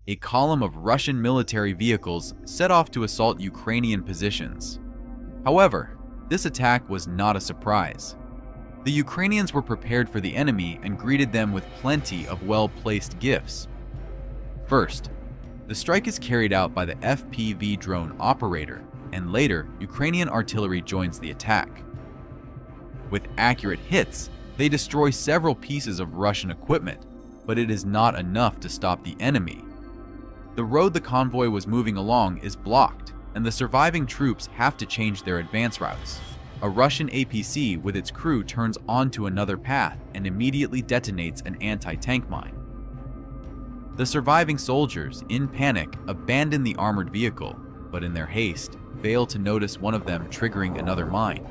a column of Russian military vehicles set off to assault Ukrainian positions. However, this attack was not a surprise. The Ukrainians were prepared for the enemy and greeted them with plenty of well-placed gifts. First, the strike is carried out by the FPV drone operator, and later, Ukrainian artillery joins the attack. With accurate hits, they destroy several pieces of Russian equipment, but it is not enough to stop the enemy. The road the convoy was moving along is blocked, and the surviving troops have to change their advance routes. A Russian APC with its crew turns onto another path and immediately detonates an anti-tank mine. The surviving soldiers, in panic, abandon the armored vehicle, but in their haste, fail to notice one of them triggering another mine.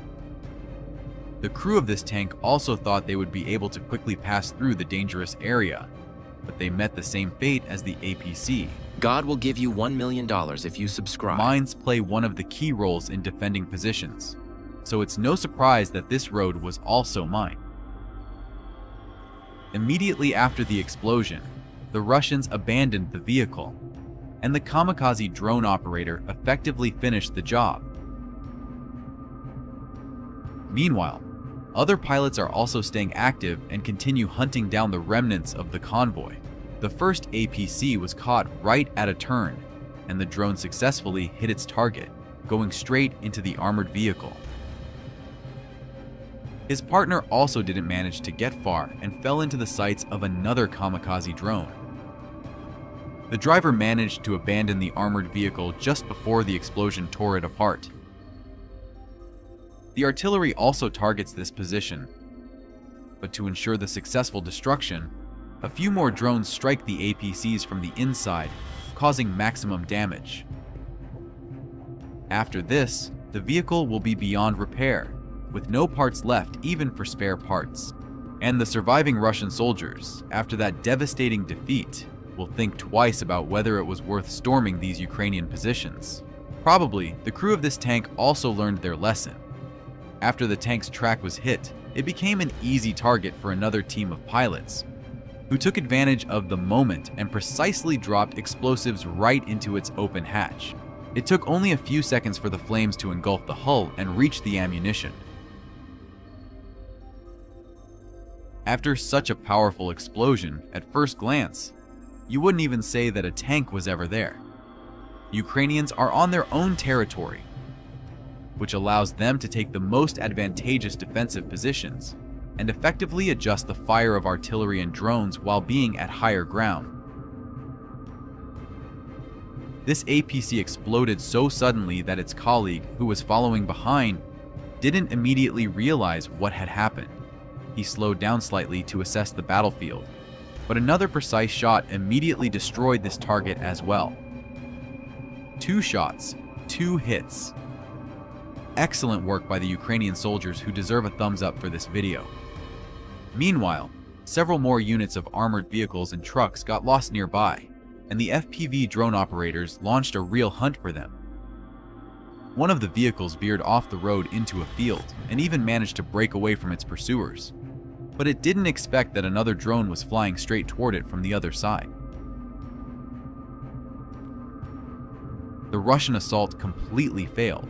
The crew of this tank also thought they would be able to quickly pass through the dangerous area, but they met the same fate as the APC. God will give you $1 million if you subscribe. Mines play one of the key roles in defending positions, so it's no surprise that this road was also mined. Immediately after the explosion, the Russians abandoned the vehicle, and the kamikaze drone operator effectively finished the job. Meanwhile, other pilots are also staying active and continue hunting down the remnants of the convoy. The first APC was caught right at a turn, and the drone successfully hit its target, going straight into the armored vehicle. His partner also didn't manage to get far and fell into the sights of another kamikaze drone. The driver managed to abandon the armored vehicle just before the explosion tore it apart. The artillery also targets this position, but to ensure the successful destruction, a few more drones strike the APCs from the inside, causing maximum damage. After this, the vehicle will be beyond repair, with no parts left even for spare parts. And the surviving Russian soldiers, after that devastating defeat, will think twice about whether it was worth storming these Ukrainian positions. Probably, the crew of this tank also learned their lesson. After the tank's track was hit, it became an easy target for another team of pilots, who took advantage of the moment and precisely dropped explosives right into its open hatch. It took only a few seconds for the flames to engulf the hull and reach the ammunition. After such a powerful explosion, at first glance, you wouldn't even say that a tank was ever there. Ukrainians are on their own territory, which allows them to take the most advantageous defensive positions and effectively adjust the fire of artillery and drones while being at higher ground. This APC exploded so suddenly that its colleague, who was following behind, didn't immediately realize what had happened. He slowed down slightly to assess the battlefield, but another precise shot immediately destroyed this target as well. 2 shots, 2 hits. Excellent work by the Ukrainian soldiers who deserve a thumbs up for this video. Meanwhile, several more units of armored vehicles and trucks got lost nearby, and the FPV drone operators launched a real hunt for them. One of the vehicles veered off the road into a field and even managed to break away from its pursuers, but it didn't expect that another drone was flying straight toward it from the other side. The Russian assault completely failed.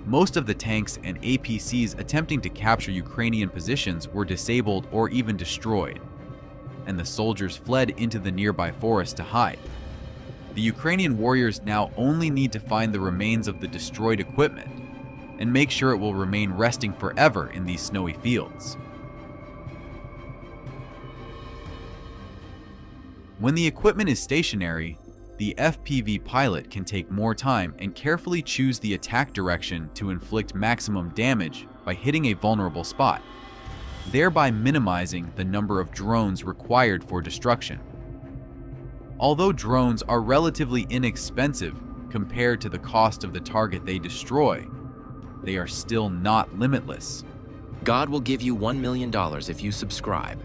Most of the tanks and APCs attempting to capture Ukrainian positions were disabled or even destroyed, and the soldiers fled into the nearby forest to hide. The Ukrainian warriors now only need to find the remains of the destroyed equipment and make sure it will remain resting forever in these snowy fields. When the equipment is stationary, the FPV pilot can take more time and carefully choose the attack direction to inflict maximum damage by hitting a vulnerable spot, thereby minimizing the number of drones required for destruction. Although drones are relatively inexpensive compared to the cost of the target they destroy, they are still not limitless. God will give you $1 million if you subscribe.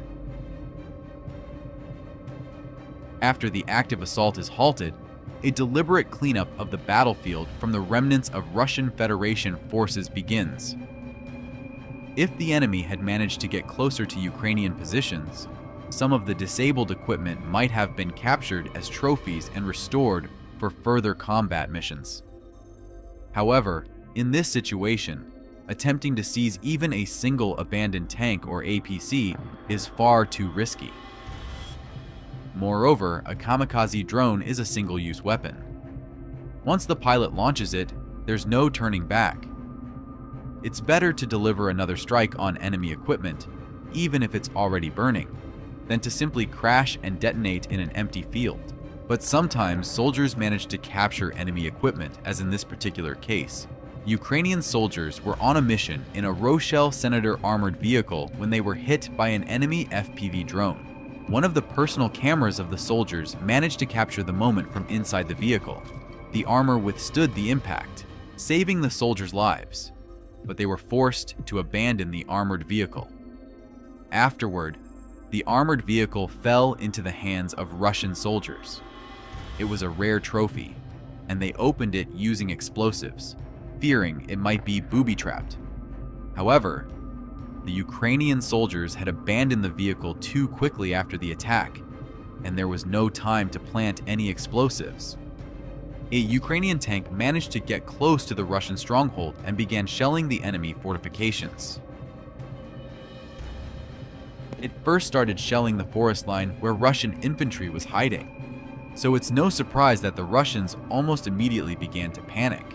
After the active assault is halted, a deliberate cleanup of the battlefield from the remnants of Russian Federation forces begins. If the enemy had managed to get closer to Ukrainian positions, Some of the disabled equipment might have been captured as trophies and restored for further combat missions. However, in this situation, attempting to seize even a single abandoned tank or APC is far too risky. Moreover, a kamikaze drone is a single-use weapon. Once the pilot launches it, there's no turning back. It's better to deliver another strike on enemy equipment, even if it's already burning, than to simply crash and detonate in an empty field. But sometimes soldiers manage to capture enemy equipment, as in this particular case. Ukrainian soldiers were on a mission in a Rochelle Senator armored vehicle when they were hit by an enemy FPV drone. One of the personal cameras of the soldiers managed to capture the moment from inside the vehicle. The armor withstood the impact, saving the soldiers' lives, but they were forced to abandon the armored vehicle. Afterward, the armored vehicle fell into the hands of Russian soldiers. It was a rare trophy, and they opened it using explosives, fearing it might be booby-trapped. However, the Ukrainian soldiers had abandoned the vehicle too quickly after the attack, and there was no time to plant any explosives. A Ukrainian tank managed to get close to the Russian stronghold and began shelling the enemy fortifications. It first started shelling the forest line where Russian infantry was hiding, so it's no surprise that the Russians almost immediately began to panic.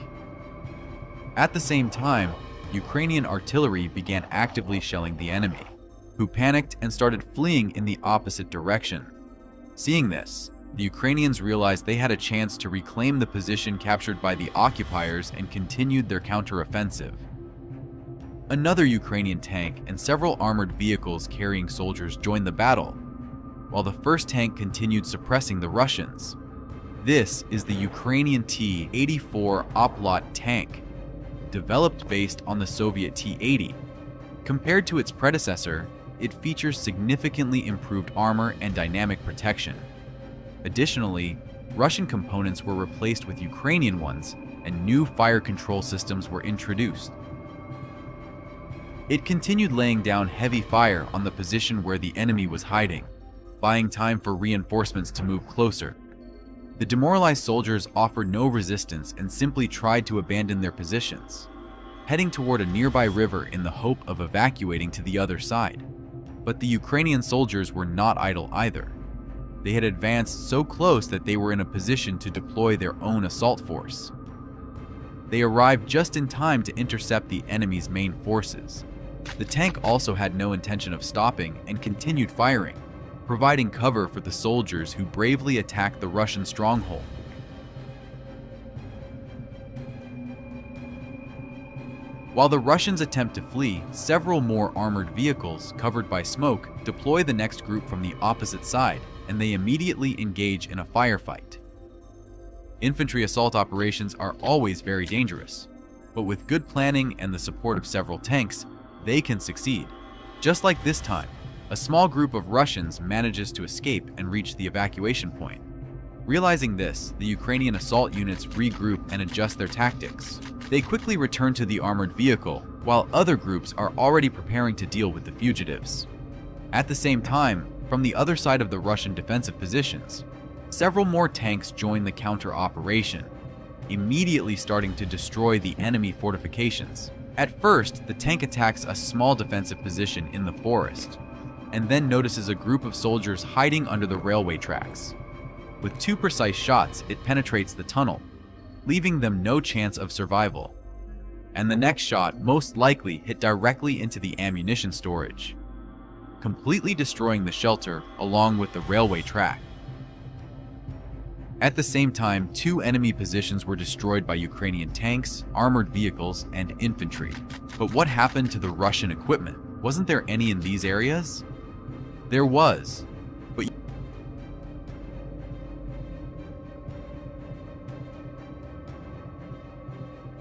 At the same time, Ukrainian artillery began actively shelling the enemy, who panicked and started fleeing in the opposite direction. Seeing this, the Ukrainians realized they had a chance to reclaim the position captured by the occupiers and continued their counteroffensive. Another Ukrainian tank and several armored vehicles carrying soldiers joined the battle, while the first tank continued suppressing the Russians. This is the Ukrainian T-84 Oplot tank, developed based on the Soviet T-80. Compared to its predecessor, it features significantly improved armor and dynamic protection. Additionally, Russian components were replaced with Ukrainian ones, and new fire control systems were introduced. It continued laying down heavy fire on the position where the enemy was hiding, buying time for reinforcements to move closer. The demoralized soldiers offered no resistance and simply tried to abandon their positions, heading toward a nearby river in the hope of evacuating to the other side. But the Ukrainian soldiers were not idle either. They had advanced so close that they were in a position to deploy their own assault force. They arrived just in time to intercept the enemy's main forces. The tank also had no intention of stopping and continued firing, providing cover for the soldiers who bravely attacked the Russian stronghold. While the Russians attempt to flee, several more armored vehicles, covered by smoke, deploy the next group from the opposite side, and they immediately engage in a firefight. Infantry assault operations are always very dangerous, but with good planning and the support of several tanks, they can succeed. Just like this time, a small group of Russians manages to escape and reach the evacuation point. Realizing this, the Ukrainian assault units regroup and adjust their tactics. They quickly return to the armored vehicle, while other groups are already preparing to deal with the fugitives. At the same time, from the other side of the Russian defensive positions, several more tanks join the counter-operation, immediately starting to destroy the enemy fortifications. At first, the tank attacks a small defensive position in the forest, and then notices a group of soldiers hiding under the railway tracks. With 2 precise shots, it penetrates the tunnel, leaving them no chance of survival. And the next shot most likely hit directly into the ammunition storage, completely destroying the shelter along with the railway track. At the same time, 2 enemy positions were destroyed by Ukrainian tanks, armored vehicles, and infantry. But what happened to the Russian equipment? Wasn't there any in these areas? There was,